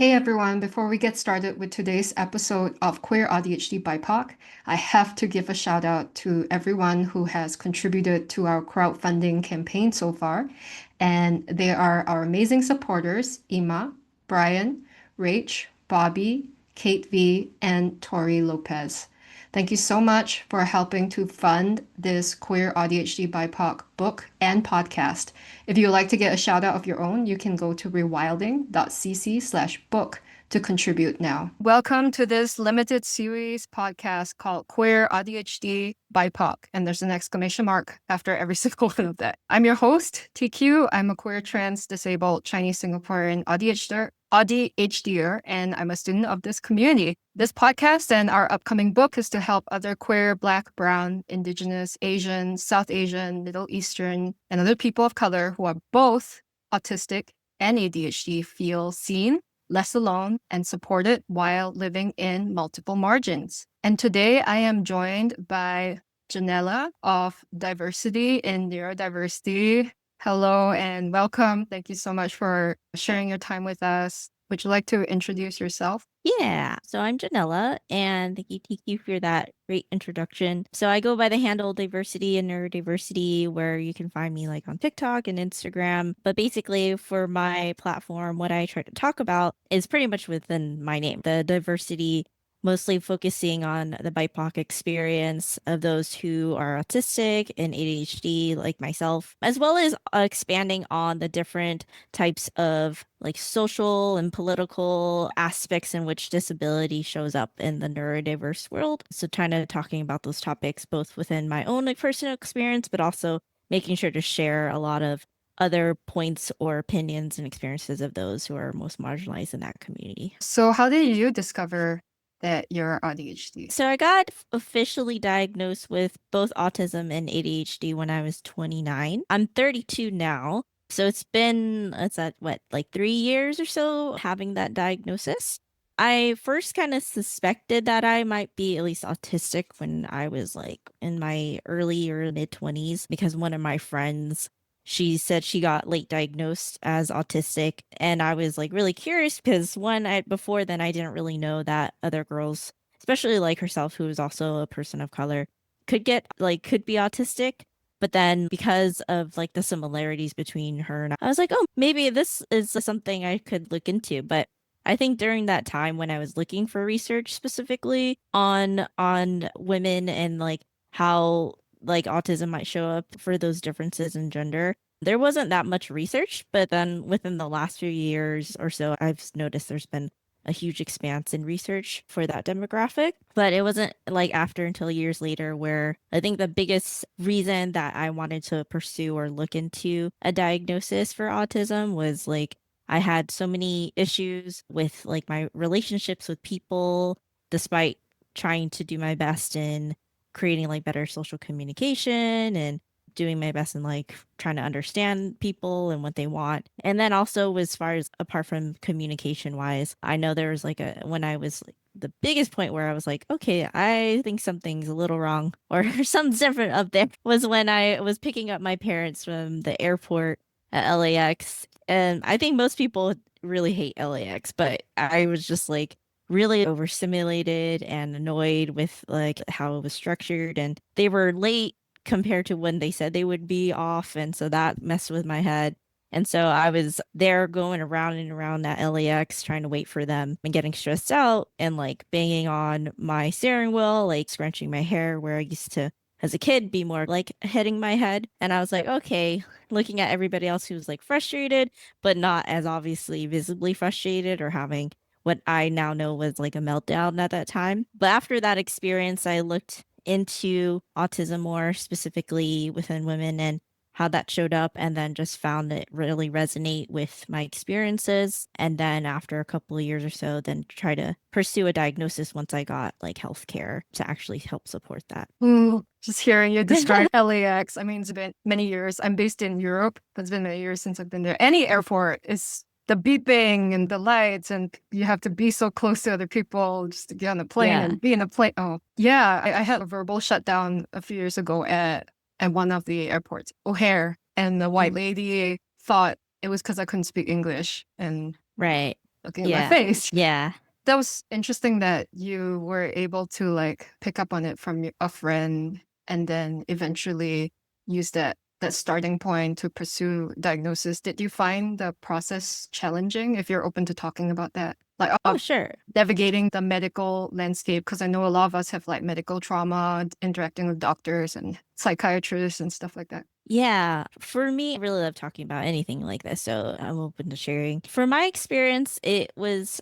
Hey everyone, before we get started with today's episode of Queer ADHD BIPOC, I have to give a shout out to everyone who has contributed to our crowdfunding campaign so far. And they are our amazing supporters, Ima, Brian, Rach, Bobby, Kate V, and Tori Lopez. Thank you so much for helping to fund this Queer ADHD BIPOC book and podcast. If you would like to get a shout out of your own, you can go to rewilding.cc/book to contribute now. Welcome to this limited series podcast called Queer ADHD BIPOC, and there's an exclamation mark after every single one of that. I'm your host, TQ. I'm a queer, trans, disabled Chinese Singaporean ADHDer, and I'm a student of this community. This podcast and our upcoming book is to help other queer, Black, Brown, Indigenous, Asian, South Asian, Middle Eastern, and other people of color who are both autistic and ADHD feel seen, less alone, and supported while living in multiple margins. And today I am joined by Janella of Diversity in Neurodiversity. Hello and welcome. Thank you so much for sharing your time with us. Would you like to introduce yourself? Yeah, so I'm Janella, and thank you, TQ, for that great introduction. So I go by the handle Diversity and Neurodiversity, where you can find me like on TikTok and Instagram. But basically, for my platform, what I try to talk about is pretty much within my name, the diversity, mostly focusing on the BIPOC experience of those who are autistic and ADHD, like myself, as well as expanding on the different types of like social and political aspects in which disability shows up in the neurodiverse world. So kind of talking about those topics both within my own like personal experience, but also making sure to share a lot of other points or opinions and experiences of those who are most marginalized in that community. So, how did you discover that you're ADHD? So I got officially diagnosed with both autism and ADHD when I was 29. I'm 32 now. So it's at what, like 3 years or so having that diagnosis. I first kind of suspected that I might be at least autistic when I was like in my early or mid 20s because one of my friends, she said she got late diagnosed as autistic. And I was like really curious because before then I didn't really know that other girls, especially like herself, who is also a person of color, could be autistic. But then because of like the similarities between her and I was like, oh, maybe this is something I could look into. But I think during that time when I was looking for research specifically on women and like how like autism might show up for those differences in gender, there wasn't that much research. But then within the last few years or so, I've noticed there's been a huge expanse in research for that demographic. But it wasn't like after until years later where I think the biggest reason that I wanted to pursue or look into a diagnosis for autism was like I had so many issues with like my relationships with people, despite trying to do my best in creating like better social communication and doing my best in like trying to understand people and what they want. And then also as far as apart from communication wise, I know there was like when I was like the biggest point where I was like, okay, I think something's a little wrong or something's different up there was when I was picking up my parents from the airport at LAX. And I think most people really hate LAX, but I was just like really overstimulated and annoyed with like how it was structured, and they were late compared to when they said they would be off, and so that messed with my head. And so I was there going around and around that LAX trying to wait for them and getting stressed out and like banging on my steering wheel, like scrunching my hair where I used to as a kid be more like hitting my head. And I was like, okay, looking at everybody else who was like frustrated, but not as obviously visibly frustrated or having what I now know was like a meltdown at that time. But after that experience, I looked into autism more specifically within women and how that showed up, and then just found it really resonate with my experiences. And then after a couple of years or so, then try to pursue a diagnosis once I got like healthcare to actually help support that. Ooh, just hearing you describe LAX, I mean, it's been many years. I'm based in Europe. It's been many years since I've been there. Any airport is the beeping and the lights, and you have to be so close to other people just to get on the plane Yeah. and be in a plane. Oh, yeah. I had a verbal shutdown a few years ago at one of the airports, O'Hare, and the white Mm. lady thought it was because I couldn't speak English. And Right. looking at my Yeah. face. Yeah. That was interesting that you were able to like pick up on it from a friend and then eventually use that starting point to pursue diagnosis. Did you find the process challenging if you're open to talking about that? Like Oh, sure. navigating the medical landscape, because I know a lot of us have like medical trauma, interacting with doctors and psychiatrists and stuff like that. Yeah, for me, I really love talking about anything like this, so I'm open to sharing. For my experience, it was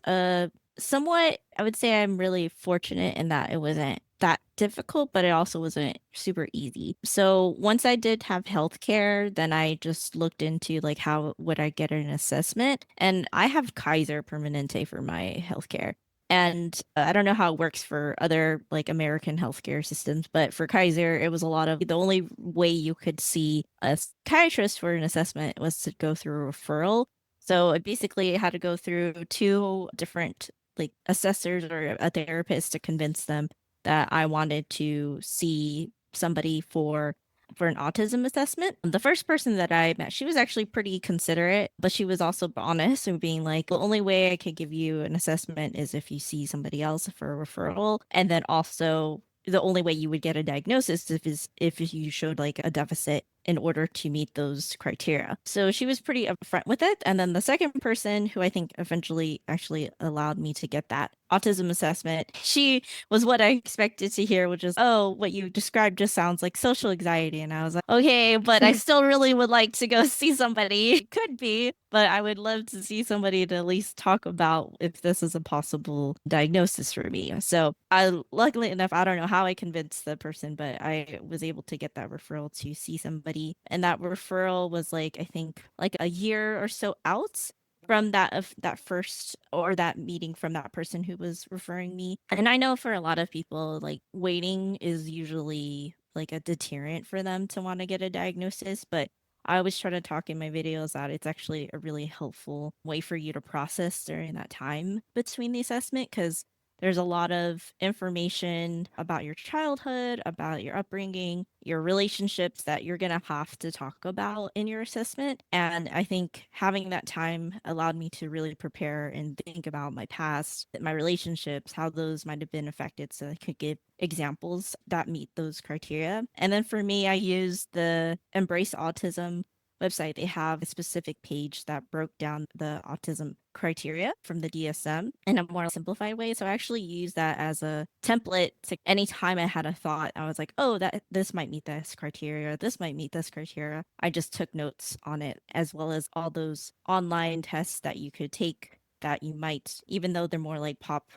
somewhat, I would say I'm really fortunate in that it wasn't that difficult, but it also wasn't super easy. So once I did have healthcare, then I just looked into like how would I get an assessment, and I have Kaiser Permanente for my healthcare. And I don't know how it works for other like American healthcare systems, but for Kaiser, it was a lot of the only way you could see a psychiatrist for an assessment was to go through a referral. So I basically had to go through two different like assessors or a therapist to convince them that I wanted to see somebody for an autism assessment. The first person that I met, she was actually pretty considerate, but she was also honest and being like, the only way I could give you an assessment is if you see somebody else for a referral. And then also the only way you would get a diagnosis is if you showed like a deficit in order to meet those criteria. So she was pretty upfront with it. And then the second person who I think eventually actually allowed me to get that autism assessment, she was what I expected to hear, which is, oh, what you described just sounds like social anxiety. And I was like, okay, but I still really would like to go see somebody. It could be, but I would love to see somebody to at least talk about if this is a possible diagnosis for me. So I, luckily enough, I don't know how I convinced the person, but I was able to get that referral to see somebody. And that referral was like, I think like a year or so out from that of that first or that meeting from that person who was referring me. And I know for a lot of people, like waiting is usually like a deterrent for them to want to get a diagnosis, but I always try to talk in my videos that it's actually a really helpful way for you to process during that time between the assessment because there's a lot of information about your childhood, about your upbringing, your relationships that you're going to have to talk about in your assessment. And I think having that time allowed me to really prepare and think about my past, my relationships, how those might have been affected so I could give examples that meet those criteria. And then for me, I used the Embrace Autism website. They have a specific page that broke down the autism criteria from the DSM in a more simplified way. So I actually use that as a template to anytime I had a thought, I was like, oh, that this might meet this criteria, this might meet this criteria. I just took notes on it, as well as all those online tests that you could take that you might, even though they're more like pop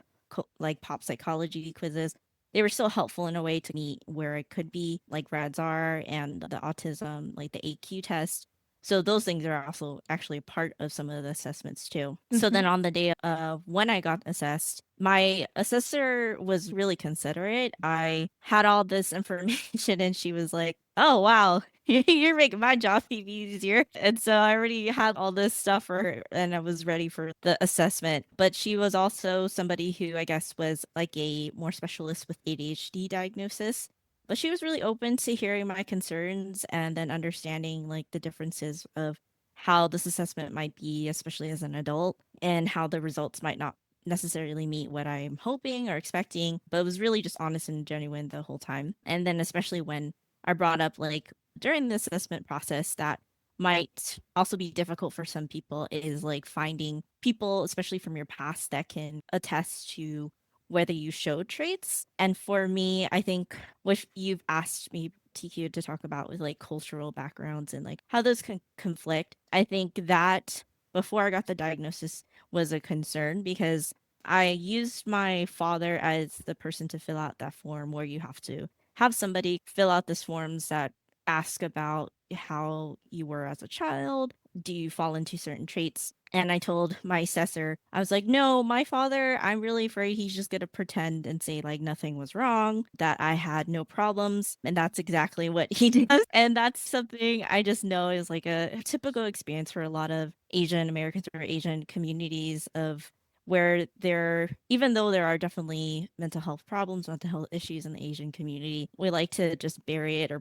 psychology quizzes, they were still helpful in a way to meet where it could be, like RADSAR and the autism, like the AQ test. So those things are also actually a part of some of the assessments too. So then on the day of when I got assessed, my assessor was really considerate. I had all this information and she was like, oh, wow, you're making my job even easier. And so I already had all this stuff for her and I was ready for the assessment. But she was also somebody who I guess was like a more specialist with ADHD diagnosis. But she was really open to hearing my concerns and then understanding like the differences of how this assessment might be, especially as an adult, and how the results might not necessarily meet what I'm hoping or expecting. But it was really just honest and genuine the whole time. And then especially when I brought up like during the assessment process that might also be difficult for some people is like finding people, especially from your past, that can attest to whether you show traits. And for me, I think what you've asked me, TQ, to talk about with like cultural backgrounds and like how those can conflict, I think that before I got the diagnosis was a concern because I used my father as the person to fill out that form where you have to have somebody fill out this forms that ask about how you were as a child. Do you fall into certain traits? And I told my assessor, I was like, no, my father, I'm really afraid he's just going to pretend and say like nothing was wrong, that I had no problems. And that's exactly what he does. And that's something I just know is like a typical experience for a lot of Asian Americans or Asian communities of where even though there are definitely mental health problems, mental health issues in the Asian community, we like to just bury it or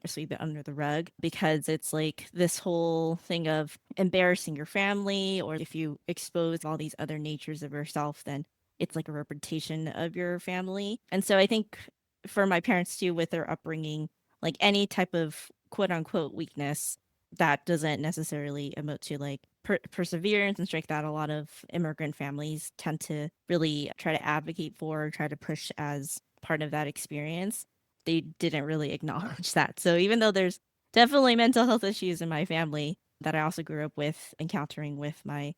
sweep it under the rug, because it's like this whole thing of embarrassing your family, or if you expose all these other natures of yourself, then it's like a reputation of your family. And so I think for my parents too, with their upbringing, like any type of quote unquote weakness that doesn't necessarily emote to like perseverance and strength, that a lot of immigrant families tend to really try to advocate for, try to push as part of that experience, they didn't really acknowledge that. So even though there's definitely mental health issues in my family that I also grew up with encountering with my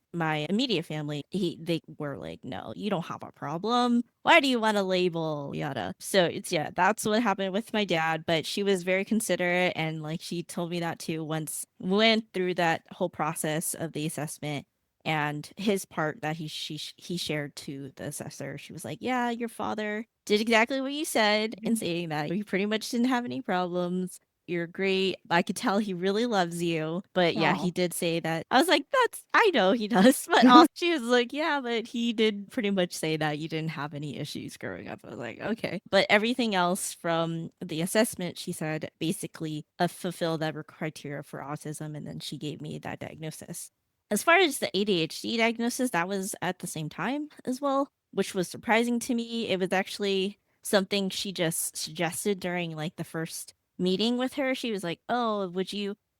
immediate family, they were like, no, you don't have a problem. Why do you want to label yada? So it's, yeah, that's what happened with my dad. But she was very considerate, and like she told me that too once we went through that whole process of the assessment. And his part that he shared to the assessor, she was like, yeah, your father did exactly what you said in saying that he pretty much didn't have any problems. You're great. I could tell he really loves you. But yeah, he Oh. did say that. I was like, I know he does. But also, she was like, yeah, but he did pretty much say that you didn't have any issues growing up. I was like, okay. But everything else from the assessment, she said, basically fulfilled every criteria for autism. And then she gave me that diagnosis. As far as the ADHD diagnosis, that was at the same time as well, which was surprising to me. It was actually something she just suggested during like the first meeting with her. She was like, oh,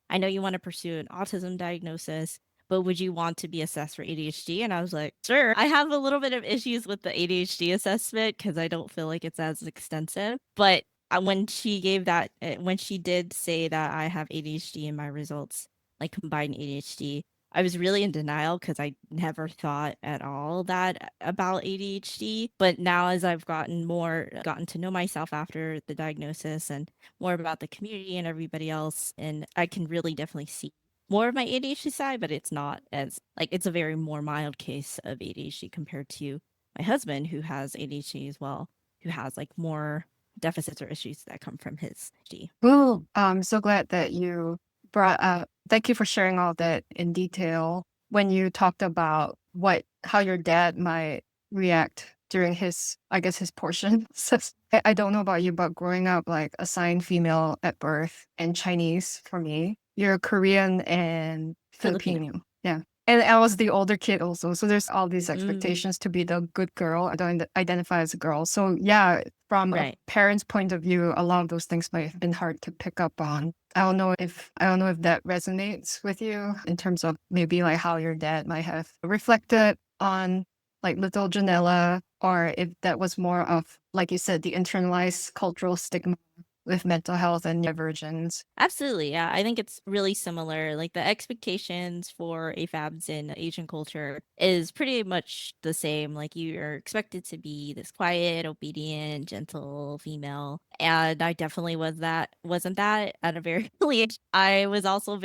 I know you want to pursue an autism diagnosis, but would you want to be assessed for ADHD? And I was like, sure. I have a little bit of issues with the ADHD assessment because I don't feel like it's as extensive. But when she did say that I have ADHD in my results, like combined ADHD, I was really in denial because I never thought at all that about ADHD. But now, as I've gotten to know myself after the diagnosis and more about the community and everybody else, and I can really definitely see more of my ADHD side, but it's not as like, it's a very more mild case of ADHD compared to my husband, who has ADHD as well, who has like more deficits or issues that come from his ADHD. Cool. I'm so glad that you brought up. Thank you for sharing all that in detail. When you talked about how your dad might react during his, I guess, his portion. So I don't know about you, but growing up like assigned female at birth and Chinese for me, you're Korean and Filipino. Filipino. Yeah. And I was the older kid also. So there's all these Mm, expectations to be the good girl. I don't identify as a girl. So yeah, from a right. parent's point of view, a lot of those things might have been hard to pick up on. I don't know if that resonates with you in terms of maybe like how your dad might have reflected on like little Janella, or if that was more of, like you said, the internalized cultural stigma with mental health and divergence. Absolutely. Yeah. I think it's really similar. Like the expectations for AFABs in Asian culture is pretty much the same. Like you are expected to be this quiet, obedient, gentle female. And I definitely wasn't that at a very early age. I was also,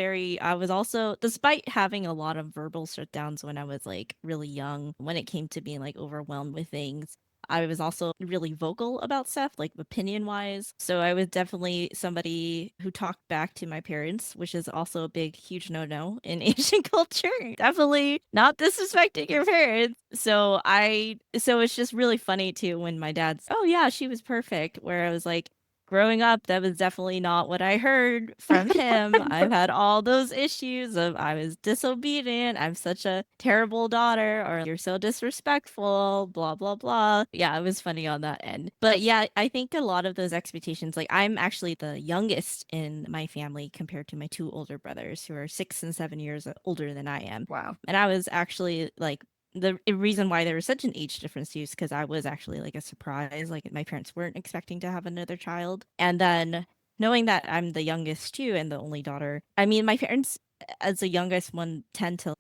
despite having a lot of verbal shutdowns when I was like really young, when it came to being like overwhelmed with things, I was also really vocal about stuff, like opinion wise. So I was definitely somebody who talked back to my parents, which is also a big, huge no no in Asian culture. Definitely not disrespecting your parents. So it's just really funny too when my dad's, oh yeah, she was perfect. Where I was like, growing up, that was definitely not what I heard from him. I've had all those issues of I was disobedient, I'm such a terrible daughter, or you're so disrespectful, blah, blah, blah. Yeah, it was funny on that end. But yeah, I think a lot of those expectations, like I'm actually the youngest in my family compared to my two older brothers who are 6 and 7 years older than I am. Wow. And I was actually like, the reason why there was such an age difference is because I was actually like a surprise. Like my parents weren't expecting to have another child. And then knowing that I'm the youngest too and the only daughter, I mean, my parents, as the youngest one,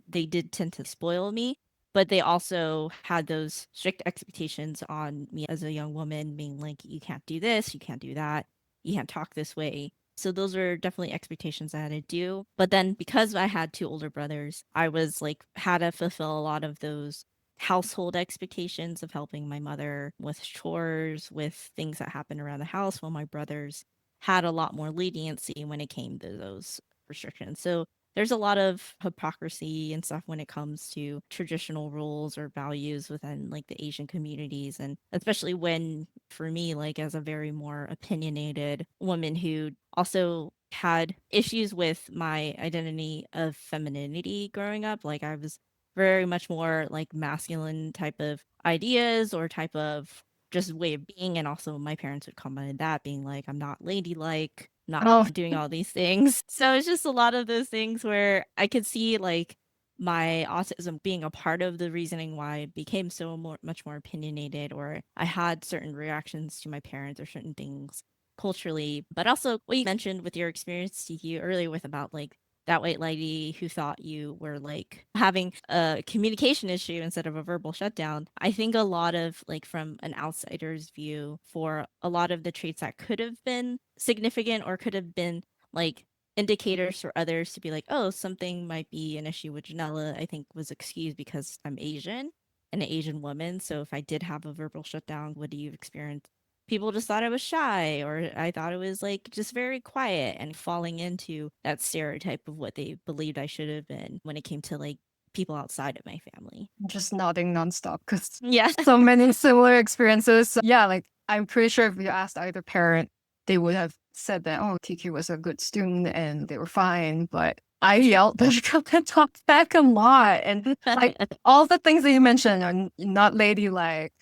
they did tend to spoil me, but they also had those strict expectations on me as a young woman, being like, you can't do this, you can't do that, you can't talk this way. So those were definitely expectations I had to do. But then because I had two older brothers, I was like had to fulfill a lot of those household expectations of helping my mother with chores, with things that happened around the house, while my brothers had a lot more leniency when it came to those restrictions. So there's a lot of hypocrisy and stuff when it comes to traditional rules or values within like the Asian communities. And especially when, for me, like as a very more opinionated woman who also had issues with my identity of femininity growing up, like I was very much more like masculine type of ideas or type of just way of being. And also my parents would comment on that being like, I'm not ladylike, not Oh, doing all these things. So it's just a lot of those things where I could see like my autism being a part of the reasoning why I became so much more opinionated, or I had certain reactions to my parents or certain things culturally. But also what you mentioned with your experience, TQ, earlier with about like that white lady who thought you were like having a communication issue instead of a verbal shutdown. I think a lot of like from an outsider's view, for a lot of the traits that could have been significant or could have been like indicators for others to be like, oh, something might be an issue with Janella, I think was excused because I'm Asian and an Asian woman. So if I did have a verbal shutdown, what do you experience? People just thought I was shy, or I thought it was like just very quiet, and falling into that stereotype of what they believed I should have been when it came to like people outside of my family. just nodding nonstop because Yeah. so many similar experiences. Yeah, like I'm pretty sure if you asked either parent, they would have said that, oh, TQ was a good student and they were fine. But I yelled back and talked back a lot. And like all the things that you mentioned are not ladylike.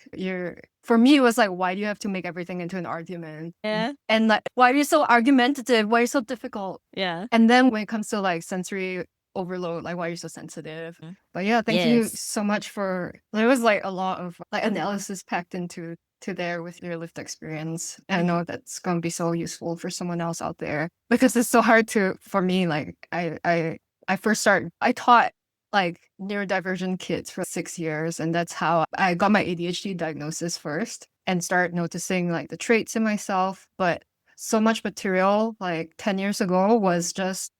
For me, it was like, why do you have to make everything into an argument? Yeah. And like, why are you so argumentative? Why are you so difficult? Yeah. And then when it comes to like sensory overload, like why are you so sensitive? But yeah, thank you Yes. so much for there was like a lot of like analysis packed into there with your lived experience. And I know that's gonna be so useful for someone else out there because it's so hard to for me, like I first started I taught like neurodivergent kids for 6 years, and that's how I got my ADHD diagnosis first and start noticing like the traits in myself. But so much material like 10 years ago was just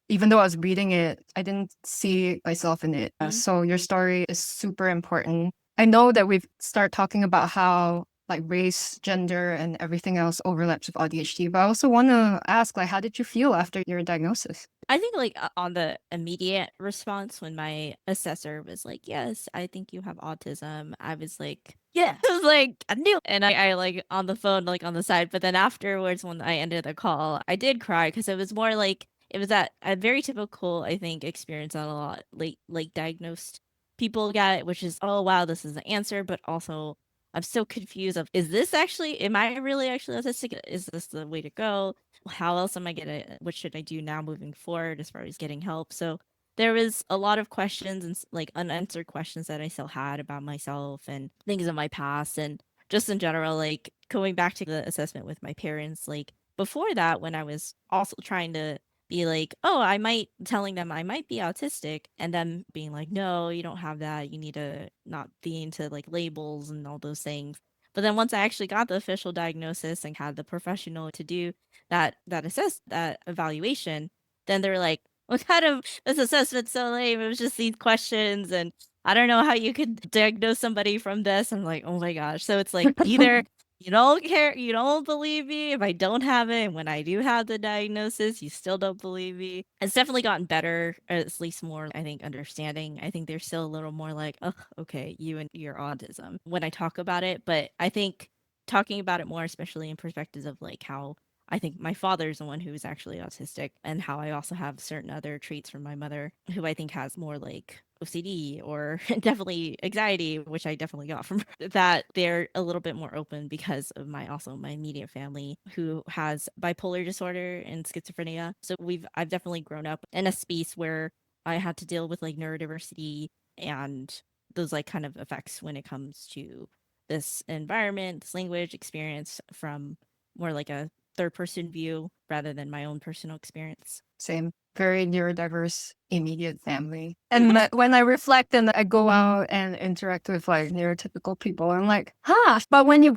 even though I was reading it, I didn't see myself in it. So your story is super important. I know that we've started talking about how like race, gender, and everything else overlaps with AuDHD, but I also want to ask, like, how did you feel after your diagnosis? I think like on the immediate response when my assessor was like, "Yes, I think you have autism," I was like, "Yeah," I was like, "I knew," and I like on the phone like on the side. But then afterwards, when I ended the call, I did cry because it was more like it was that a very typical, I think, experience that a lot late diagnosed people get, which is, oh wow, this is the answer, but also I'm so confused of, is this actually, am I really actually autistic? Is this the way to go? How else am I gonna, what should I do now moving forward as far as getting help? So there was a lot of questions and like unanswered questions that I still had about myself and things in my past, and just in general, like going back to the assessment with my parents, like before that, when I was also trying to be like, oh, I might, telling them I might be autistic, and them being like, no, you don't have that. You need to not be into like labels and all those things. But then once I actually got the official diagnosis and had the professional to do that evaluation, then they're like, what kind of this assessment's so lame? It was just these questions, and I don't know how you could diagnose somebody from this. I'm like, oh my gosh. So it's like either you don't care, you don't believe me if I don't have it, and when I do have the diagnosis, you still don't believe me. It's definitely gotten better, or at least more, I think, understanding. I think there's still a little more like, oh, okay, you and your autism when I talk about it. But I think talking about it more, especially in perspectives of like how I think my father's the one who is actually autistic, and how I also have certain other traits from my mother, who I think has more like OCD or definitely anxiety, which I definitely got from her, that they're a little bit more open because of my immediate family who has bipolar disorder and schizophrenia. So I've definitely grown up in a space where I had to deal with like neurodiversity and those like kind of effects when it comes to this environment, this language experience from more like a third person view rather than my own personal experience. Same, very neurodiverse immediate family. And when I reflect and I go out and interact with like neurotypical people, I'm like, huh. But when you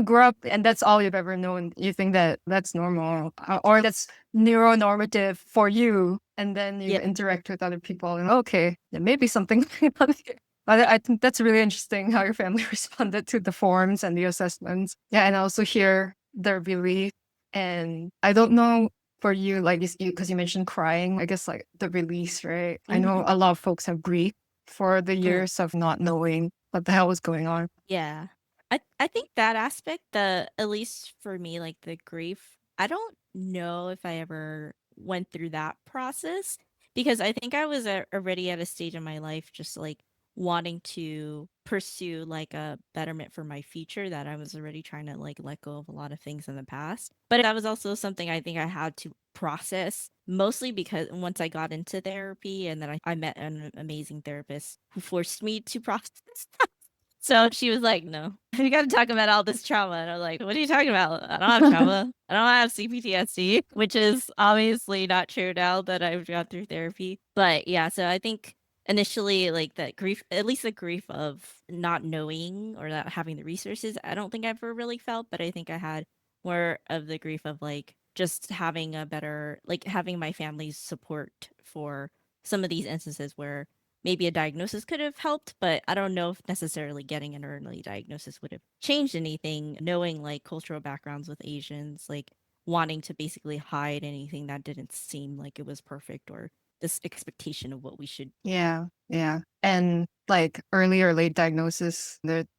grow up and that's all you've ever known, you think that that's normal or that's neuronormative for you. And then you Yeah. interact with other people and okay, there may be something going on here. But I think that's really interesting how your family responded to the forms and the assessments. Yeah, and I also hear their relief. And I don't know for you, like because you mentioned crying, I guess like the release, right? I know Mhm. a lot of folks have grief for the Mm, years of not knowing what the hell was going on. yeah. I think that aspect, at least for me, like the grief, I don't know if I ever went through that process because I think I was already at a stage in my life just like wanting to pursue like a betterment for my future that I was already trying to like let go of a lot of things in the past. But that was also something I think I had to process mostly because once I got into therapy and then I met an amazing therapist who forced me to process. So she was like, "No, you got to talk about all this trauma." And I was like, "What are you talking about? I don't have trauma. I don't have CPTSD," which is obviously not true now that I've gone through therapy. But yeah, so I think initially, like that grief, at least the grief of not knowing or not having the resources, I don't think I ever really felt, but I think I had more of the grief of like just having a better, like having my family's support for some of these instances where maybe a diagnosis could have helped, but I don't know if necessarily getting an early diagnosis would have changed anything. Knowing like cultural backgrounds with Asians, like wanting to basically hide anything that didn't seem like it was perfect or this expectation of what we should. Yeah, yeah. And like early or late diagnosis,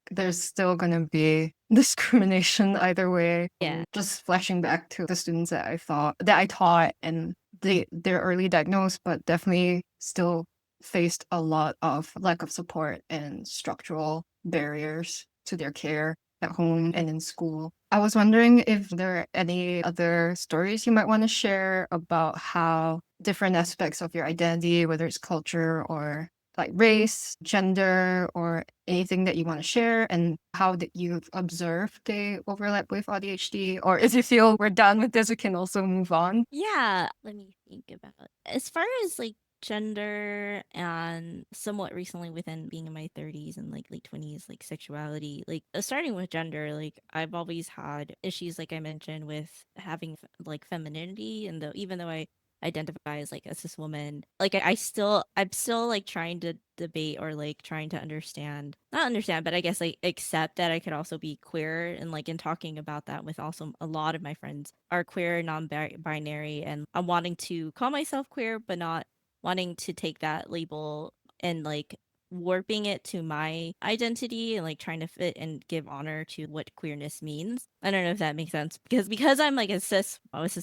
there's still gonna be discrimination either way. Yeah. Just flashing back to the students that I taught and they're early diagnosed, but definitely still faced a lot of lack of support and structural barriers to their care at home and in school. I was wondering if there are any other stories you might want to share about how different aspects of your identity, whether it's culture or like race, gender, or anything that you want to share, and how that you've observed they overlap with ADHD. Or if you feel we're done with this, we can also move on. Yeah, let me think about it. As far as like gender and somewhat recently within being in my 30s and like late 20s, like sexuality, like starting with gender, like I've always had issues, like I mentioned, with having like femininity. And though, even though I identify as like a cis woman, like I'm still like trying to debate or like trying to understand, not understand, but I guess like accept that I could also be queer. And like in talking about that with also a lot of my friends are queer, non-binary, and I'm wanting to call myself queer, but not wanting to take that label and like warping it to my identity and like trying to fit and give honor to what queerness means. I don't know if that makes sense because I'm like a cis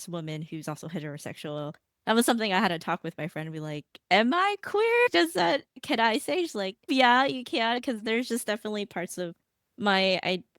woman who's also heterosexual. That was something I had to talk with my friend and be like, "Am I queer? Does that can I say?" She's like, "Yeah, you can," because there's just definitely parts of my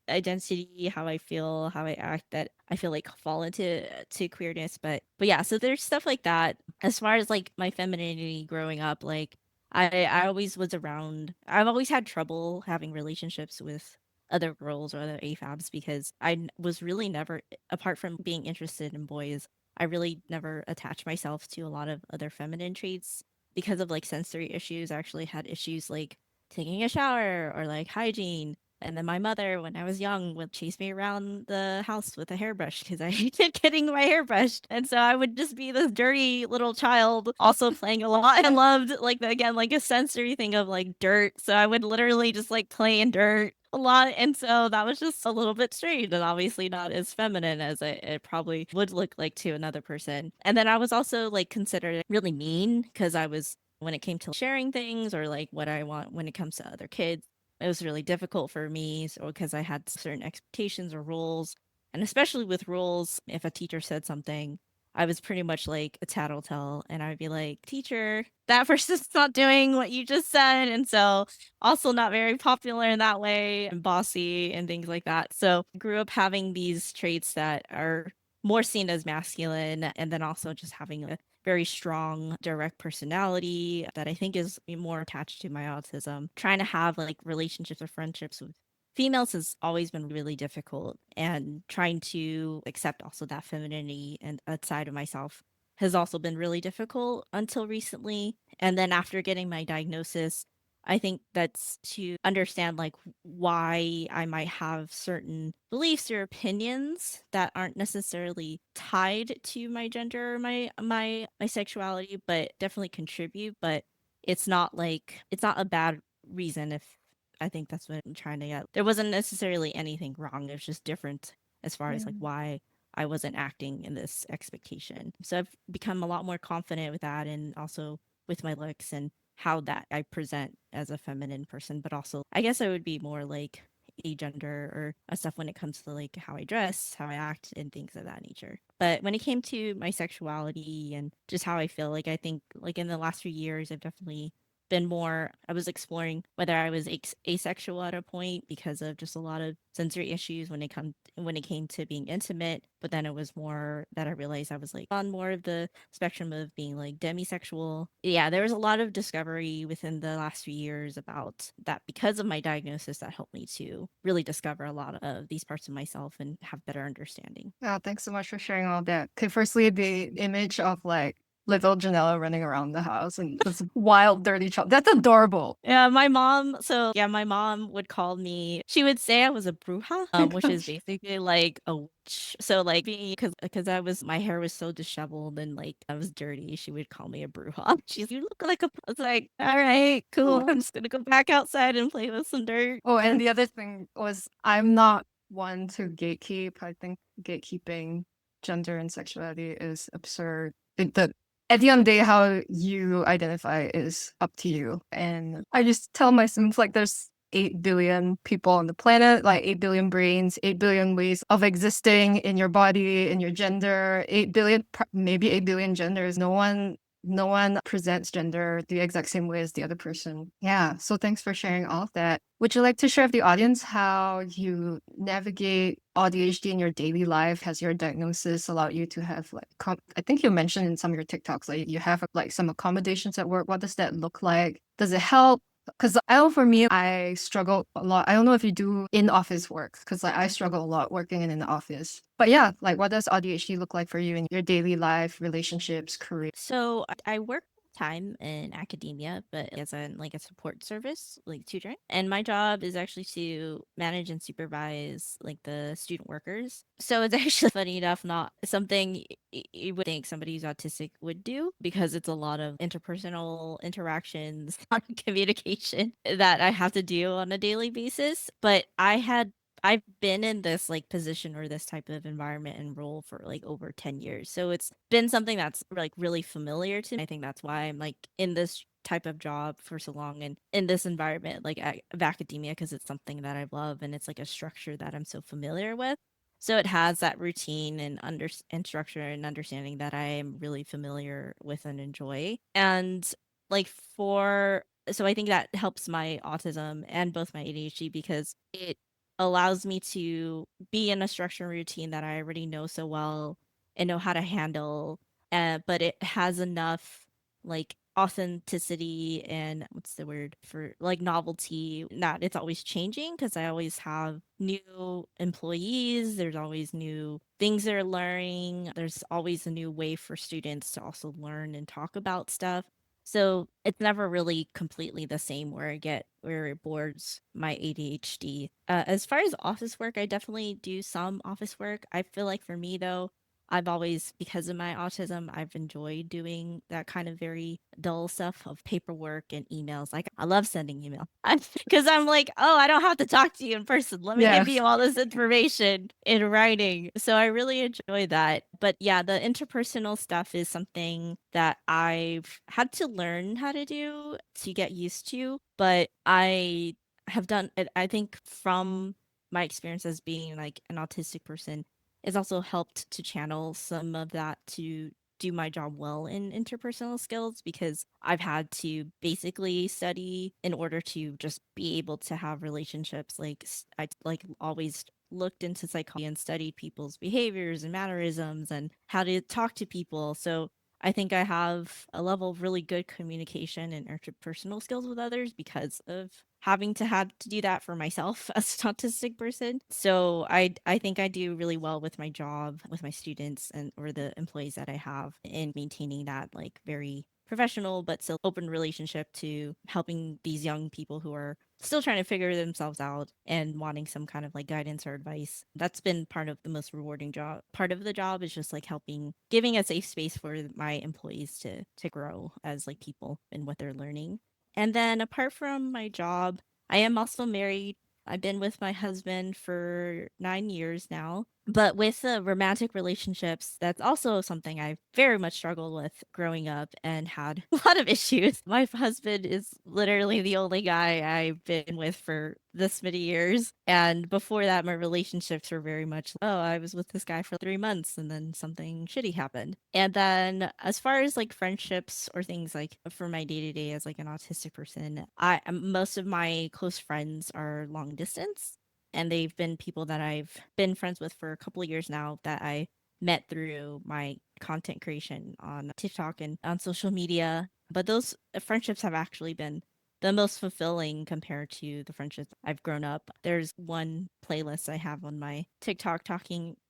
identity, how I feel, how I act that I feel like fall into to queerness. But yeah, so there's stuff like that. As far as like my femininity growing up, like I always was around. I've always had trouble having relationships with other girls or other AFABs because was really never, apart from being interested in boys, I really never attached myself to a lot of other feminine traits because of like sensory issues. I actually had issues like taking a shower or like hygiene. And then my mother, when I was young, would chase me around the house with a hairbrush because I hated getting my hair brushed. And so I would just be this dirty little child, also playing a lot and loved, like, again, like a sensory thing of like dirt. So I would literally just like play in dirt a lot. And so that was just a little bit strange and obviously not as feminine as it probably would look like to another person. And then I was also like considered really mean because I was, when it came to sharing things or like what I want when it comes to other kids, it was really difficult for me so because I had certain expectations or rules. And especially with rules, if a teacher said something, I was pretty much like a tattletale. And I would be like, "Teacher, that person's not doing what you just said." And so also not very popular in that way and bossy and things like that. So I grew up having these traits that are more seen as masculine, and then also just having a very strong, direct personality that I think is more attached to my autism. Trying to have like relationships or friendships with females has always been really difficult, and trying to accept also that femininity and a side of myself has also been really difficult until recently. And then after getting my diagnosis, I think that's to understand like why I might have certain beliefs or opinions that aren't necessarily tied to my gender or my sexuality, but definitely contribute. But it's not a bad reason if I think that's what I'm trying to get. There wasn't necessarily anything wrong. It was just different as far as like Yeah. why I wasn't acting in this expectation. So I've become a lot more confident with that, and also with my looks and how that I present as a feminine person, but also I guess I would be more like agender or stuff when it comes to like how I dress, how I act, and things of that nature. But when it came to my sexuality and just how I feel, like I think like in the last few years, I've definitely been more, I was exploring whether I was asexual at a point because of just a lot of sensory issues when it came to being intimate. But then it was more that I realized I was like on more of the spectrum of being like demisexual. Yeah, there was a lot of discovery within the last few years about that because of my diagnosis that helped me to really discover a lot of these parts of myself and have better understanding. Yeah, thanks so much for sharing all that. Okay, firstly, the image of like little Janella running around the house and this wild, dirty child. That's adorable. Yeah, my mom would call me, she would say I was a bruja, Oh my which is gosh. basically like a witch. So like being, because my hair was so disheveled and like I was dirty, she would call me a bruja. She's, you look like a, I was like, all right, cool. I'm just gonna go back outside and play with some dirt. Oh, and the other thing was I'm not one to gatekeep. I think gatekeeping gender and sexuality is absurd. At the end of the day, how you identify is up to you. And I just tell my students like there's 8 billion people on the planet, like 8 billion brains, 8 billion ways of existing in your body, in your gender, 8 billion, maybe 8 billion genders. No one presents gender the exact same way as the other person. Yeah. So thanks for sharing all of that. Would you like to share with the audience how you navigate AuDHD in your daily life? Has your diagnosis allowed you to have like, I think you mentioned in some of your TikToks, like you have like some accommodations at work. What does that look like? Does it help? Because I know for me, I struggle a lot. I don't know if you do in-office work, because like I struggle a lot working in an office. But yeah, like what does AuDHD look like for you in your daily life, relationships, career? So I work time in academia, but as a like a support service, like tutoring. And my job is actually to manage and supervise like the student workers. So it's actually funny enough not something you would think somebody who's autistic would do because it's a lot of interpersonal interactions, a lot of communication that I have to do on a daily basis. But I've been in this like position or this type of environment and role for like over 10 years. So it's been something that's like really familiar to me. I think that's why I'm like in this type of job for so long and in this environment like of academia because it's something that I love and it's like a structure that I'm so familiar with. So it has that routine and structure and understanding that I am really familiar with and enjoy. And like for so I think that helps my autism and both my ADHD because it allows me to be in a structure and routine that I already know so well and know how to handle. But it has enough like authenticity and what's the word for like novelty, not it's always changing because I always have new employees, there's always new things they're learning, there's always a new way for students to also learn and talk about stuff. So it's never really completely the same where it boards my ADHD. As far as office work, I definitely do some office work. I feel like for me though, I've always, because of my autism, I've enjoyed doing that kind of very dull stuff of paperwork and emails. Like I love sending email because I'm like, oh, I don't have to talk to you in person. Let me give Yes. you all this information in writing. So I really enjoy that. But yeah, the interpersonal stuff is something that I've had to learn how to do to get used to. But I have done it, I think from my experience as being like an autistic person, it's also helped to channel some of that to do my job well in interpersonal skills because I've had to basically study in order to just be able to have relationships. Like I like always looked into psychology and studied people's behaviors and mannerisms and how to talk to people. So I think I have a level of really good communication and interpersonal skills with others because of having to have to do that for myself as an autistic person. So I think I do really well with my job, with my students and or the employees that I have in maintaining that like very professional but still open relationship to helping these young people who are still trying to figure themselves out and wanting some kind of like guidance or advice. That's been part of the most rewarding job. Part of the job is just like helping, giving a safe space for my employees to grow as like people and what they're learning. And then apart from my job, I am also married. I've been with my husband for 9 years now. But with romantic relationships, that's also something I very much struggled with growing up and had a lot of issues. My husband is literally the only guy I've been with for this many years. And before that, my relationships were very much, oh, I was with this guy for 3 months and then something shitty happened. And then as far as like friendships or things like for my day to day as like an autistic person, most of my close friends are long distance, and they've been people that I've been friends with for a couple of years now that I met through my content creation on TikTok and on social media. But those friendships have actually been the most fulfilling compared to the friendships I've grown up. There's one playlist I have on my TikTok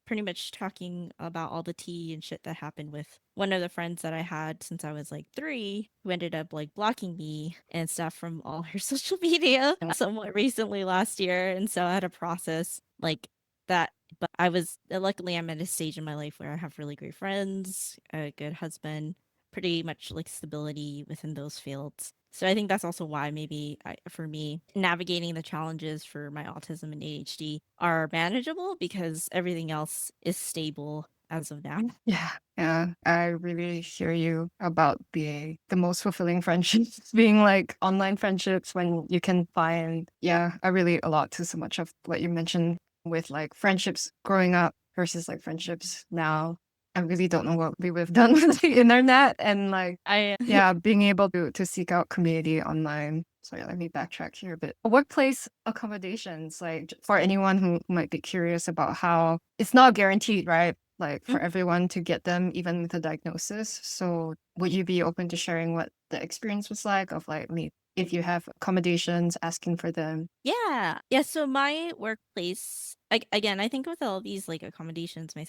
pretty much talking about all the tea and shit that happened with one of the friends that I had since I was like 3, who ended up like blocking me and stuff from all her social media somewhat recently last year. And so I had to process like that. But luckily, I'm at a stage in my life where I have really great friends, a good husband, pretty much like stability within those fields. So I think that's also why for me, navigating the challenges for my autism and ADHD are manageable because everything else is stable as of now. Yeah, yeah, I really hear you about the most fulfilling friendships being like online friendships when you can find, yeah, I relate a lot to so much of what you mentioned with like friendships growing up versus like friendships now. I really don't know what we would have done with the internet and like, I yeah, being able to seek out community online. So yeah, let me backtrack here a bit. Workplace accommodations, like for anyone who might be curious about how it's not guaranteed, right? Like for everyone to get them, even with a diagnosis. So would you be open to sharing what the experience was like of like me if you have accommodations, asking for them? Yeah. Yeah. So my workplace, again, I think with all these like accommodations, my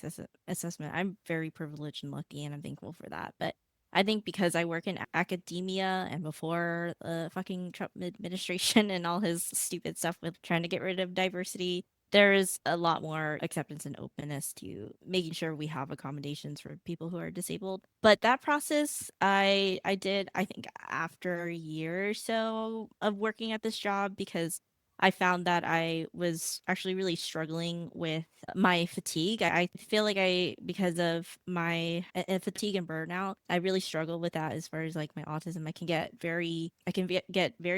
assessment, I'm very privileged and lucky, and I'm thankful for that. But I think because I work in academia and before fucking Trump administration and all his stupid stuff with trying to get rid of diversity, there is a lot more acceptance and openness to making sure we have accommodations for people who are disabled. But that process I did, I think, after a year or so of working at this job, because I found that I was actually really struggling with my fatigue. I feel like because of my fatigue and burnout, I really struggle with that as far as like my autism. I can get very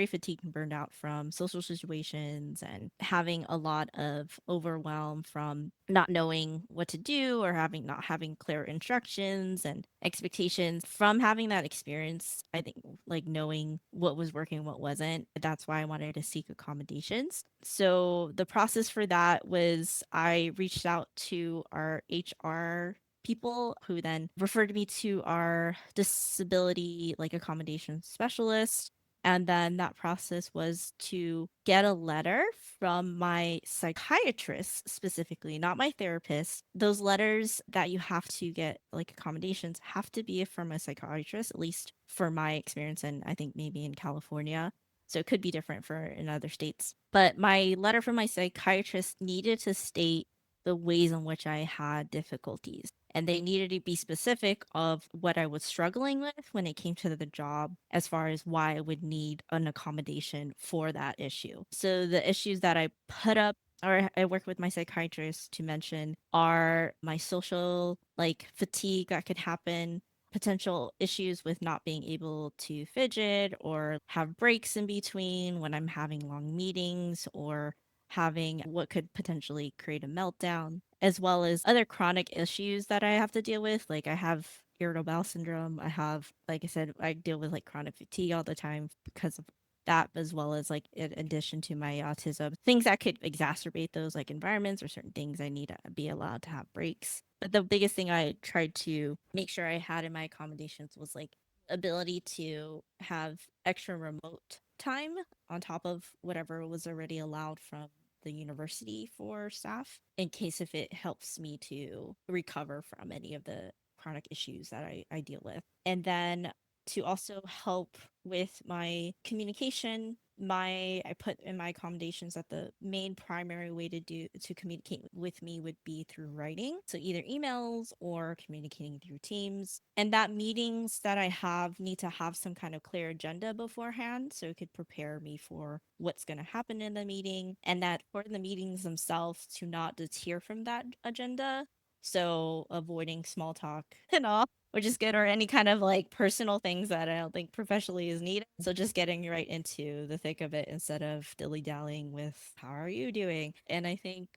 fatigued and burned out from social situations and having a lot of overwhelm from not knowing what to do or not having clear instructions and expectations. From having that experience, I think like knowing what was working, what wasn't, that's why I wanted to seek accommodations. So the process for that was I reached out to our HR people, who then referred me to our disability like accommodation specialist. And then that process was to get a letter from my psychiatrist, specifically, not my therapist. Those letters that you have to get, like accommodations, have to be from a psychiatrist, at least for my experience, and I think maybe in California. So it could be different for in other states. But my letter from my psychiatrist needed to state the ways in which I had difficulties. And they needed to be specific of what I was struggling with when it came to the job, as far as why I would need an accommodation for that issue. So the issues that I put up, or I work with my psychiatrist to mention, are my social like fatigue that could happen, potential issues with not being able to fidget or have breaks in between when I'm having long meetings, or having what could potentially create a meltdown, as well as other chronic issues that I have to deal with. Like I have irritable bowel syndrome. I have, like I said, I deal with like chronic fatigue all the time because of that, as well as like in addition to my autism, things that could exacerbate those, like environments or certain things I need to be allowed to have breaks. But the biggest thing I tried to make sure I had in my accommodations was like ability to have extra remote time on top of whatever was already allowed from the university for staff, in case if it helps me to recover from any of the chronic issues that I deal with. And then to also help with my communication I put in my accommodations that the main primary way to communicate with me would be through writing. So either emails or communicating through Teams. And that meetings that I have need to have some kind of clear agenda beforehand so it could prepare me for what's going to happen in the meeting, and that for the meetings themselves to not deter from that agenda. So avoiding small talk and all, which is good, or any kind of like personal things that I don't think professionally is needed. So just getting right into the thick of it instead of dilly dallying with how are you doing. And I think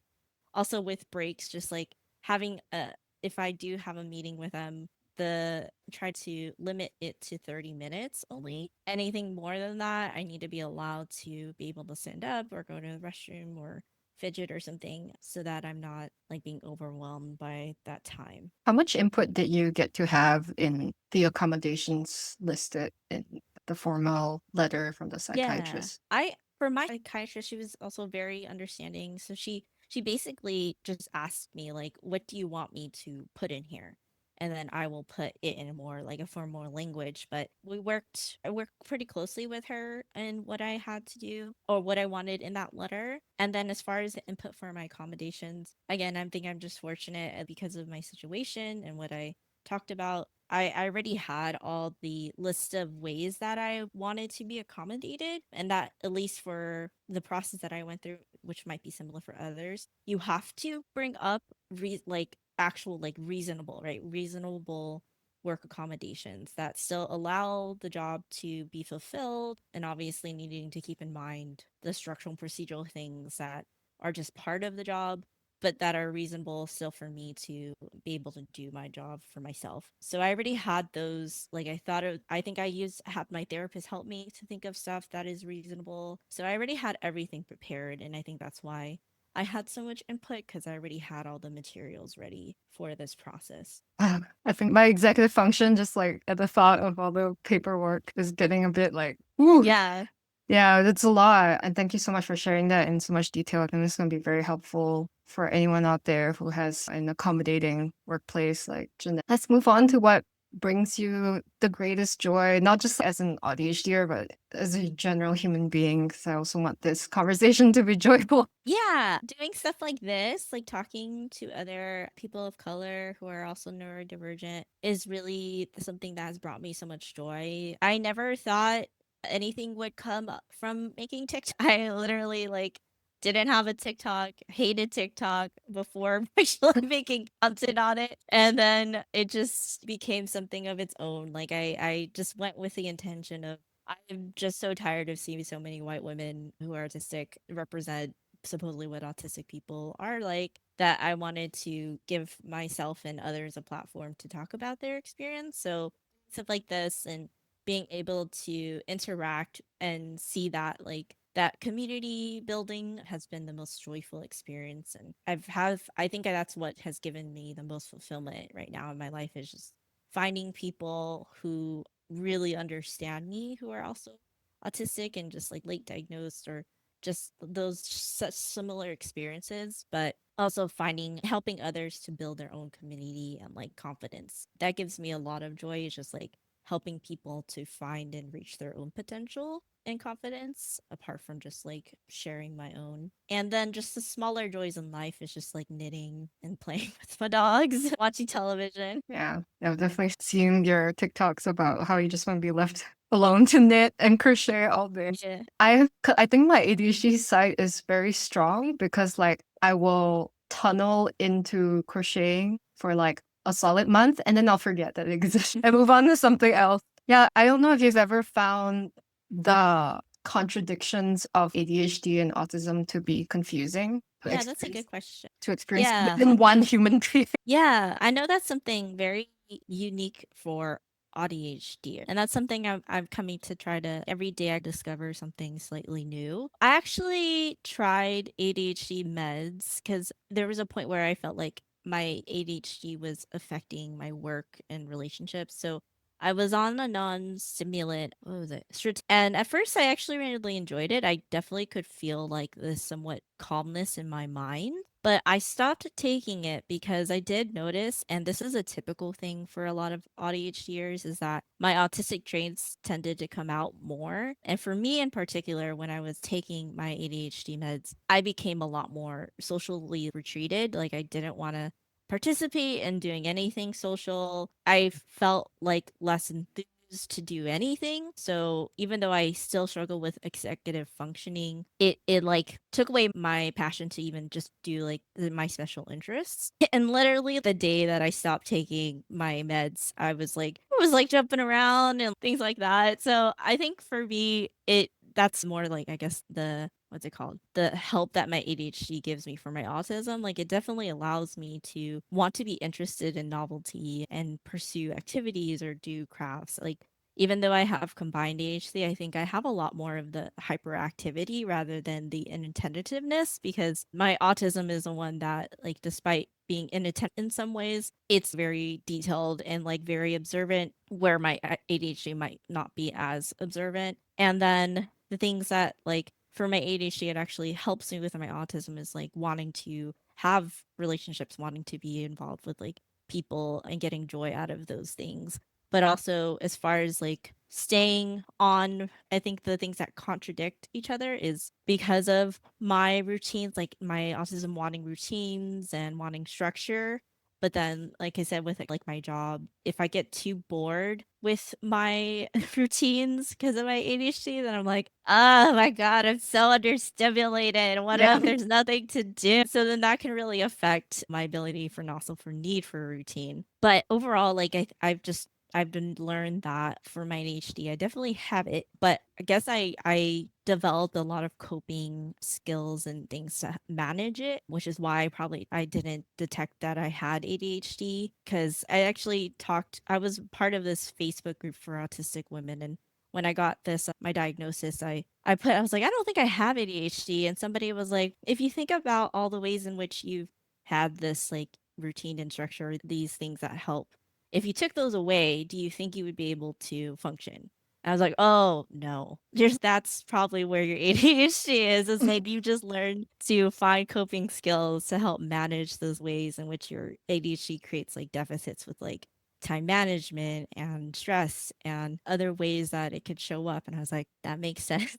also with breaks, just like having if I do have a meeting with them, the try to limit it to 30 minutes only. Anything more than that, I need to be allowed to be able to stand up or go to the restroom or fidget or something so that I'm not like being overwhelmed by that time. How much input did you get to have in the accommodations listed in the formal letter from the Yeah. psychiatrist? I For my psychiatrist, she was also very understanding. So she basically just asked me like, what do you want me to put in here? And then I will put it in a more like a formal language. But I worked pretty closely with her and what I had to do or what I wanted in that letter. And then as far as the input for my accommodations, again, I think I'm just fortunate because of my situation and what I talked about. I already had all the list of ways that I wanted to be accommodated, and that at least for the process that I went through, which might be similar for others, you have to bring up like actual like reasonable, right? Reasonable work accommodations that still allow the job to be fulfilled, and obviously needing to keep in mind the structural and procedural things that are just part of the job but that are reasonable still for me to be able to do my job for myself. So I already had those, like I think had my therapist help me to think of stuff that is reasonable. So I already had everything prepared. And I think that's why I had so much input because I already had all the materials ready for this process. I think my executive function, just like at the thought of all the paperwork, is getting a bit like, ooh, Yeah. yeah, it's a lot. And thank you so much for sharing that in so much detail. I think this is going to be very helpful for anyone out there who has an accommodating workplace like Janelle. Let's move on to what brings you the greatest joy, not just as an AuDHDer, but as a general human being. Because I also want this conversation to be joyful. Yeah, doing stuff like this, like talking to other people of color who are also neurodivergent, is really something that has brought me so much joy. I never thought anything would come up from making TikTok. I literally like didn't have a TikTok, hated TikTok before actually making content on it. And then it just became something of its own. Like I just went with the intention of I'm just so tired of seeing so many white women who are autistic represent supposedly what autistic people are like, that I wanted to give myself and others a platform to talk about their experience. So stuff like this and being able to interact and see that like that community building has been the most joyful experience, and I think that's what has given me the most fulfillment right now in my life, is just finding people who really understand me who are also autistic and just like late diagnosed or just those such similar experiences, but also helping others to build their own community and like confidence. That gives me a lot of joy. It's just like helping people to find and reach their own potential and confidence apart from just like sharing my own. And then just the smaller joys in life is just like knitting and playing with my dogs, watching television. Yeah, I've definitely seen your TikToks about how you just want to be left alone to knit and crochet all day. Yeah. I think my ADHD side is very strong because like I will tunnel into crocheting for like a solid month and then I'll forget that it exists and move on to something else. Yeah, I don't know if you've ever found the contradictions of ADHD and autism to be confusing Yeah, that's a good question. to experience Yeah. within one human being. Yeah, I know that's something very unique for AuDHD. And that's something I'm coming to try to every day I discover something slightly new. I actually tried ADHD meds because there was a point where I felt like my ADHD was affecting my work and relationships. So I was on a non-stimulant, what was it? And at first I actually really enjoyed it. I definitely could feel like this somewhat calmness in my mind. But I stopped taking it because I did notice, and this is a typical thing for a lot of ADHDers, is that my autistic traits tended to come out more. And for me in particular, when I was taking my ADHD meds, I became a lot more socially retreated. Like I didn't want to participate in doing anything social. I felt like less enthused to do anything. So even though I still struggle with executive functioning, it like took away my passion to even just do like my special interests. And literally the day that I stopped taking my meds, I was like jumping around and things like that. So I think for me that's more like I guess the what's it called? The help that my ADHD gives me for my autism. Like it definitely allows me to want to be interested in novelty and pursue activities or do crafts. Like even though I have combined ADHD, I think I have a lot more of the hyperactivity rather than the inattentiveness because my autism is the one that, like, despite being inattentive in some ways, it's very detailed and like very observant, where my ADHD might not be as observant. And then the things that, like, for my ADHD, it actually helps me with my autism is like wanting to have relationships, wanting to be involved with like people and getting joy out of those things. But also, as far as like staying on, I think the things that contradict each other is because of my routines, like my autism wanting routines and wanting structure. But then, like I said, with like my job, if I get too bored with my routines because of my ADHD, then I'm like, oh my God, I'm so understimulated. What Yeah. if there's nothing to do? So then that can really affect my ability for and also for need for a routine. But overall, like I've been learned that for my ADHD, I definitely have it, but I guess I developed a lot of coping skills and things to manage it, which is why I didn't detect that I had ADHD because I was part of this Facebook group for autistic women, and when I got this my diagnosis, I was like, I don't think I have ADHD, and somebody was like, if you think about all the ways in which you've had this like routine and structure, these things that help, if you took those away, do you think you would be able to function? I was like, oh no. Just that's probably where your ADHD is maybe you just learn to find coping skills to help manage those ways in which your ADHD creates like deficits with like time management and stress and other ways that it could show up. And I was like, that makes sense.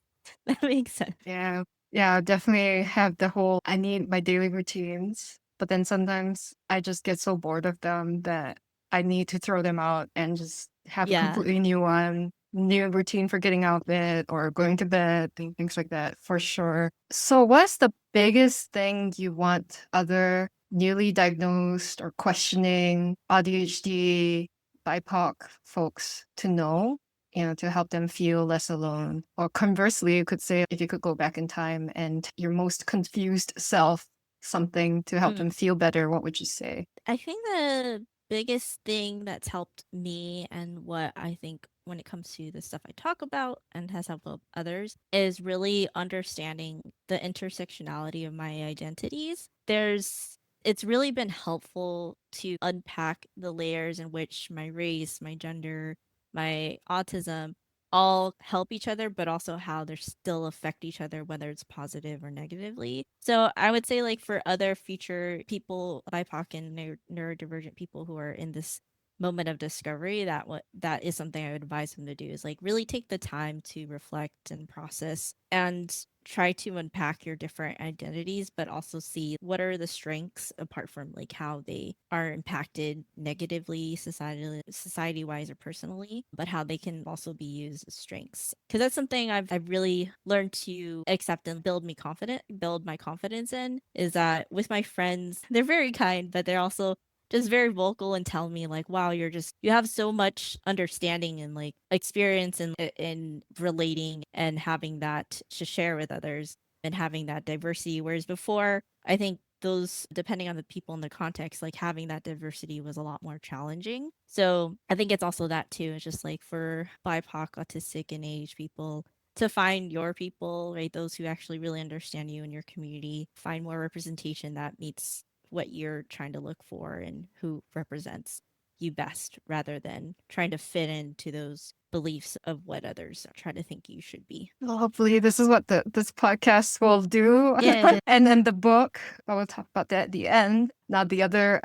That makes sense. Yeah. Yeah, definitely have the whole I need my daily routines, but then sometimes I just get so bored of them that I need to throw them out and just have a Yeah. completely new one, new routine for getting out of bed or going to bed, things like that for sure. So, what's the biggest thing you want other newly diagnosed or questioning ADHD, BIPOC folks to know, to help them feel less alone? Or conversely, you could say if you could go back in time and your most confused self, something to help them feel better, what would you say? I think the biggest thing that's helped me and what I think when it comes to the stuff I talk about and has helped others is really understanding the intersectionality of my identities. It's really been helpful to unpack the layers in which my race, my gender, my autism all help each other, but also how they still affect each other, whether it's positive or negatively. So I would say, like, for other future people, BIPOC and neurodivergent people who are in this moment of discovery, that is something I would advise them to do is like really take the time to reflect and process and try to unpack your different identities, but also see what are the strengths apart from like how they are impacted negatively society wise or personally, but how they can also be used as strengths. Because that's something I've really learned to accept and build my confidence in, is that with my friends, they're very kind, but they're also just very vocal and tell me like, wow, you have so much understanding and like experience in relating and having that to share with others and having that diversity. Whereas before, I think those, depending on the people and the context, like having that diversity was a lot more challenging. So I think it's also that too. It's just like for BIPOC, autistic, and age people to find your people, right? Those who actually really understand you and your community, find more representation that meets what you're trying to look for and who represents you best rather than trying to fit into those beliefs of what others try to think you should be. Well, hopefully this is what this podcast will do. Yeah. And then the book, I will talk about that at the end. Now the other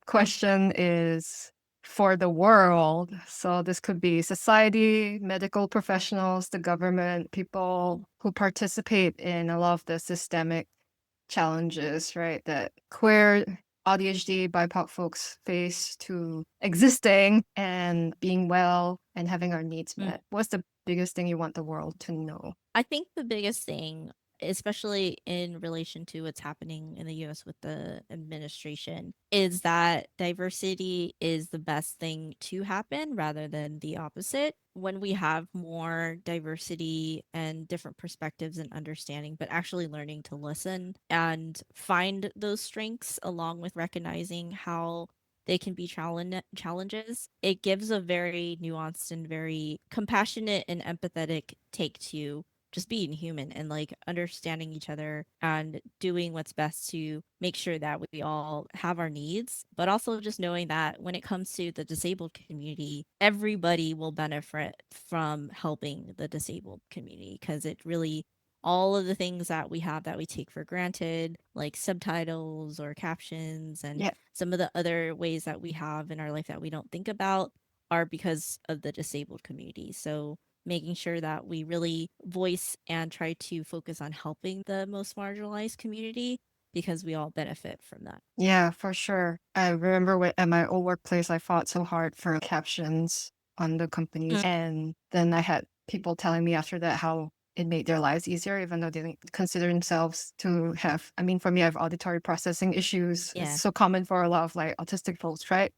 question is for the world. So this could be society, medical professionals, the government, people who participate in a lot of the systemic challenges, right, that queer AuDHD BIPOC folks face to existing and being well and having our needs met. What's the biggest thing you want the world to know? I think the biggest thing, especially in relation to what's happening in the US with the administration, is that diversity is the best thing to happen rather than the opposite. When we have more diversity and different perspectives and understanding, but actually learning to listen and find those strengths along with recognizing how they can be challenges, it gives a very nuanced and very compassionate and empathetic take to just being human and like understanding each other and doing what's best to make sure that we all have our needs, but also just knowing that when it comes to the disabled community, everybody will benefit from helping the disabled community because it really all of the things that we have that we take for granted, like subtitles or captions and Yeah. some of the other ways that we have in our life that we don't think about are because of the disabled community. So making sure that we really voice and try to focus on helping the most marginalized community because we all benefit from that. Yeah, for sure. I remember at my old workplace, I fought so hard for captions on the companies. And then I had people telling me after that how it made their lives easier, even though they didn't consider themselves to have. I mean, for me, I have auditory processing issues. Yeah. It's so common for a lot of autistic folks, right?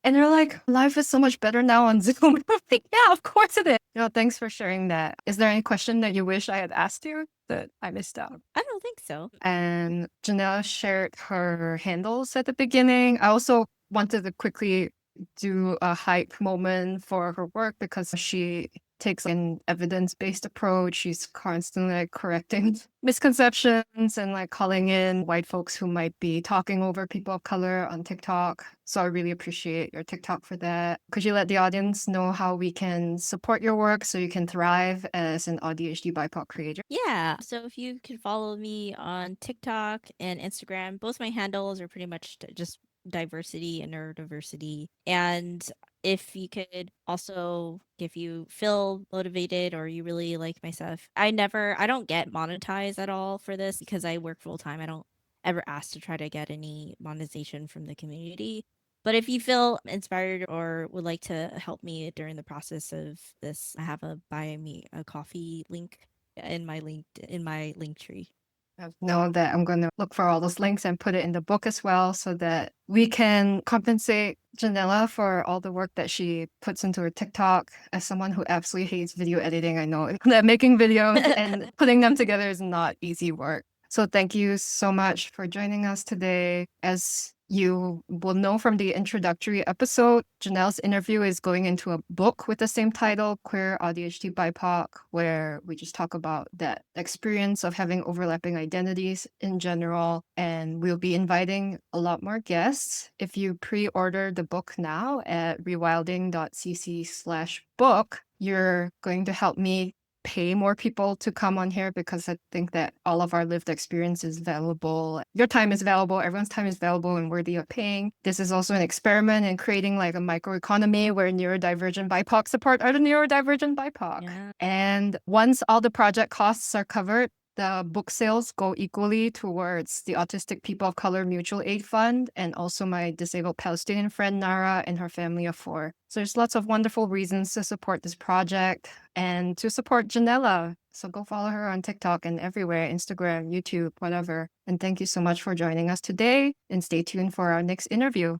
And they're like, life is so much better now on Zoom. I'm like, yeah, of course it is. Thanks for sharing that. Is there any question that you wish I had asked you that I missed out? I don't think so. And Janella shared her handles at the beginning. I also wanted to quickly do a hype moment for her work because she takes an evidence-based approach. She's constantly correcting misconceptions and calling in white folks who might be talking over people of color on TikTok. So I really appreciate your TikTok for that. Could you let the audience know how we can support your work so you can thrive as an AuDHD BIPOC creator? Yeah. So if you could follow me on TikTok and Instagram, both my handles are pretty much just diversity and neurodiversity. And if you could also, if you feel motivated or you really like my stuff, I don't get monetized at all for this because I work full time. I don't ever ask to try to get any monetization from the community. But if you feel inspired or would like to help me during the process of this, I have a buy me a coffee link in my link tree. Know that I'm going to look for all those links and put it in the book as well so that we can compensate Janella for all the work that she puts into her TikTok. As someone who absolutely hates video editing, I know that making videos and putting them together is not easy work. So thank you so much for joining us today. As you will know from the introductory episode, Janelle's interview is going into a book with the same title, Queeraudhdbipoc, BIPOC, where we just talk about that experience of having overlapping identities in general. And we'll be inviting a lot more guests. If you pre-order the book now at rewilding.cc/book, you're going to help me pay more people to come on here because I think that all of our lived experience is valuable. Your time is valuable. Everyone's time is valuable and worthy of paying. This is also an experiment in creating a microeconomy where neurodivergent BIPOC support other neurodivergent BIPOC. Yeah. And once all the project costs are covered, the book sales go equally towards the Autistic People of Color Mutual Aid Fund and also my disabled Palestinian friend Nara and her family of 4. So there's lots of wonderful reasons to support this project and to support Janella. So go follow her on TikTok and everywhere, Instagram, YouTube, whatever. And thank you so much for joining us today and stay tuned for our next interview.